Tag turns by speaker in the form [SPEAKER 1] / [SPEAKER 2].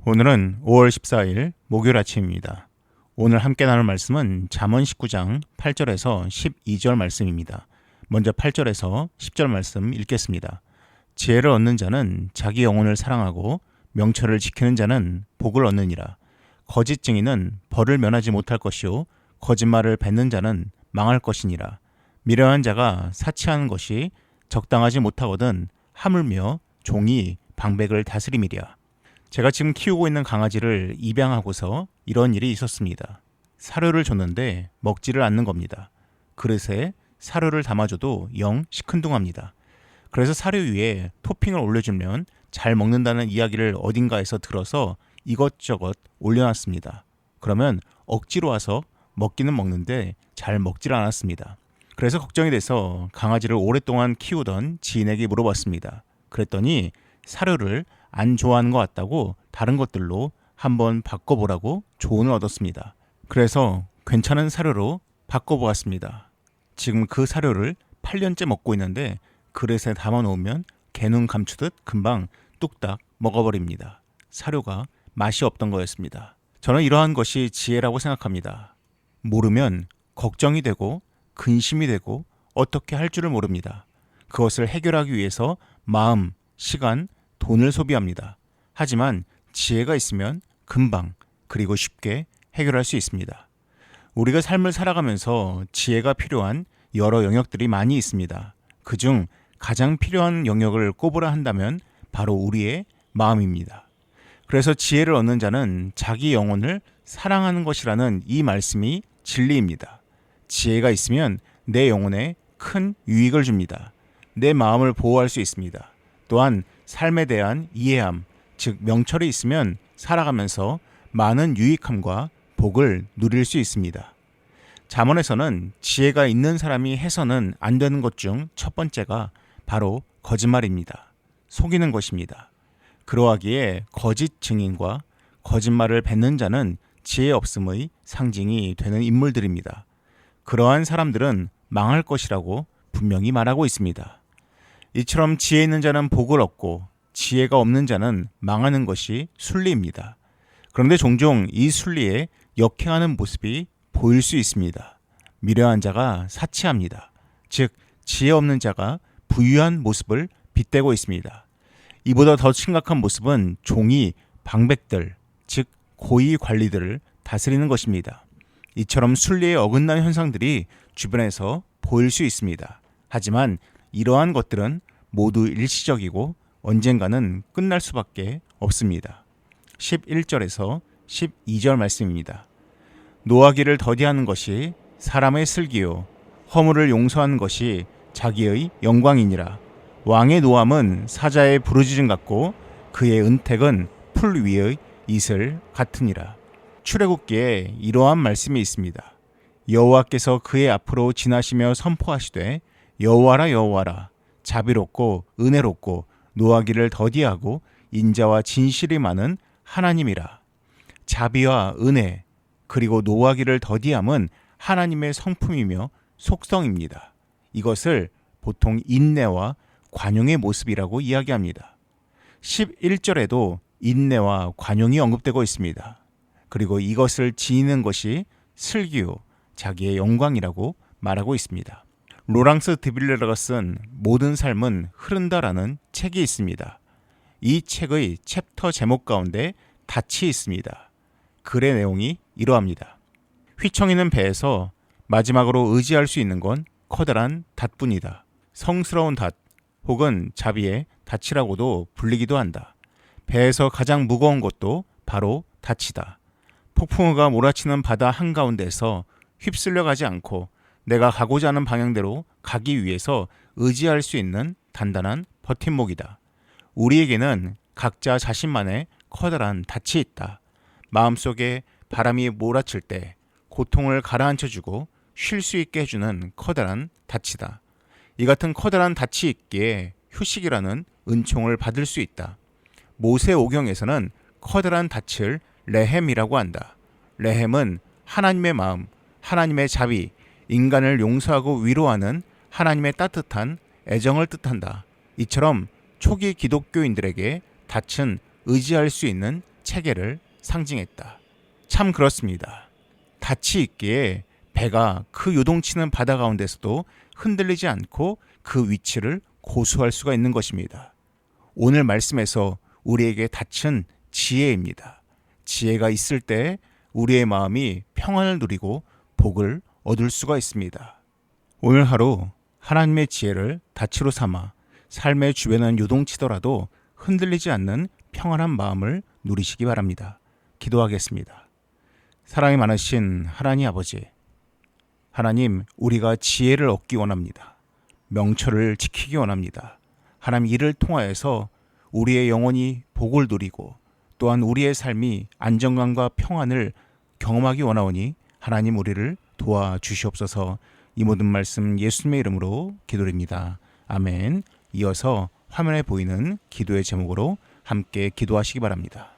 [SPEAKER 1] 오늘은 5월 14일 목요일 아침입니다. 오늘 함께 나눌 말씀은 잠언 19장 8절에서 12절 말씀입니다. 먼저 8절에서 10절 말씀 읽겠습니다. 지혜를 얻는 자는 자기 영혼을 사랑하고 명철을 지키는 자는 복을 얻느니라. 거짓 증인은 벌을 면하지 못할 것이요 거짓말을 뱉는 자는 망할 것이니라. 미련한 자가 사치하는 것이 적당하지 못하거든 하물며 종이 방백을 다스림이랴. 제가 지금 키우고 있는 강아지를 입양하고서 이런 일이 있었습니다. 사료를 줬는데 먹지를 않는 겁니다. 그릇에 사료를 담아줘도 영 시큰둥합니다. 그래서 사료 위에 토핑을 올려주면 잘 먹는다는 이야기를 어딘가에서 들어서 이것저것 올려놨습니다. 그러면 억지로 와서 먹기는 먹는데 잘 먹질 않았습니다. 그래서 걱정이 돼서 강아지를 오랫동안 키우던 지인에게 물어봤습니다. 그랬더니 사료를 안 좋아하는 것 같다고 다른 것들로 한번 바꿔보라고 조언을 얻었습니다. 그래서 괜찮은 사료로 바꿔보았습니다. 지금 그 사료를 8년째 먹고 있는데 그릇에 담아놓으면 개눈 감추듯 금방 뚝딱 먹어버립니다. 사료가 맛이 없던 거였습니다. 저는 이러한 것이 지혜라고 생각합니다. 모르면 걱정이 되고 근심이 되고 어떻게 할 줄을 모릅니다. 그것을 해결하기 위해서 마음, 시간, 돈을 소비합니다. 하지만 지혜가 있으면 금방 그리고 쉽게 해결할 수 있습니다. 우리가 삶을 살아가면서 지혜가 필요한 여러 영역들이 많이 있습니다. 그중 가장 필요한 영역을 꼽으라 한다면 바로 우리의 마음입니다. 그래서 지혜를 얻는 자는 자기 영혼을 사랑하는 것이라는 이 말씀이 진리입니다. 지혜가 있으면 내 영혼에 큰 유익을 줍니다. 내 마음을 보호할 수 있습니다. 또한 삶에 대한 이해함, 즉 명철이 있으면 살아가면서 많은 유익함과 복을 누릴 수 있습니다. 잠언에서는 지혜가 있는 사람이 해서는 안 되는 것 중 첫 번째가 바로 거짓말입니다. 속이는 것입니다. 그러하기에 거짓 증인과 거짓말을 뱉는 자는 지혜 없음의 상징이 되는 인물들입니다. 그러한 사람들은 망할 것이라고 분명히 말하고 있습니다. 이처럼 지혜 있는 자는 복을 얻고 지혜가 없는 자는 망하는 것이 순리입니다. 그런데 종종 이 순리에 역행하는 모습이 보일 수 있습니다. 미련한 자가 사치합니다. 즉 지혜 없는 자가 부유한 모습을 빗대고 있습니다. 이보다 더 심각한 모습은 종이 방백들, 즉 고위 관리들을 다스리는 것입니다. 이처럼 순리에 어긋난 현상들이 주변에서 보일 수 있습니다. 하지만 이러한 것들은 모두 일시적이고 언젠가는 끝날 수밖에 없습니다. 11절에서 12절 말씀입니다. 노하기를 더디하는 것이 사람의 슬기요 허물을 용서하는 것이 자기의 영광이니라. 왕의 노함은 사자의 부르짖음 같고 그의 은택은 풀 위의 이슬 같으니라. 출애굽기에 이러한 말씀이 있습니다. 여호와께서 그의 앞으로 지나시며 선포하시되 여호와라 여호와라 자비롭고 은혜롭고 노하기를 더디하고 인자와 진실이 많은 하나님이라. 자비와 은혜 그리고 노하기를 더디함은 하나님의 성품이며 속성입니다. 이것을 보통 인내와 관용의 모습이라고 이야기합니다. 11절에도 인내와 관용이 언급되고 있습니다. 그리고 이것을 지니는 것이 슬기요 자기의 영광이라고 말하고 있습니다. 로랑스 드빌레르가 쓴 모든 삶은 흐른다라는 책이 있습니다. 이 책의 챕터 제목 가운데 닻이 있습니다. 글의 내용이 이러합니다. 휘청이는 배에서 마지막으로 의지할 수 있는 건 커다란 닷뿐이다. 성스러운 닷 혹은 자비의 닻이라고도 불리기도 한다. 배에서 가장 무거운 것도 바로 닻이다. 폭풍우가 몰아치는 바다 한가운데서 휩쓸려 가지 않고 내가 가고자 하는 방향대로 가기 위해서 의지할 수 있는 단단한 버팀목이다. 우리에게는 각자 자신만의 커다란 닻이 있다. 마음속에 바람이 몰아칠 때 고통을 가라앉혀주고 쉴 수 있게 해주는 커다란 닻이다. 이 같은 커다란 닻이 있기에 휴식이라는 은총을 받을 수 있다. 모세오경에서는 커다란 닻을 레헴이라고 한다. 레헴은 하나님의 마음, 하나님의 자비, 인간을 용서하고 위로하는 하나님의 따뜻한 애정을 뜻한다. 이처럼 초기 기독교인들에게 닻은 의지할 수 있는 체계를 상징했다. 참 그렇습니다. 닻이 있기에 배가 그 요동치는 바다 가운데서도 흔들리지 않고 그 위치를 고수할 수가 있는 것입니다. 오늘 말씀에서 우리에게 닻은 지혜입니다. 지혜가 있을 때 우리의 마음이 평안을 누리고 복을 얻을 수가 있습니다. 오늘 하루 하나님의 지혜를 닻으로 삼아 삶의 주변은 요동치더라도 흔들리지 않는 평안한 마음을 누리시기 바랍니다. 기도하겠습니다. 사랑이 많으신 하나님 아버지, 하나님, 우리가 지혜를 얻기 원합니다. 명철을 지키기 원합니다. 하나님, 이를 통하여서 우리의 영혼이 복을 누리고 또한 우리의 삶이 안정감과 평안을 경험하기 원하오니 하나님, 우리를 도와주시옵소서. 이 모든 말씀 예수님의 이름으로 기도드립니다. 아멘. 이어서 화면에 보이는 기도의 제목으로 함께 기도하시기 바랍니다.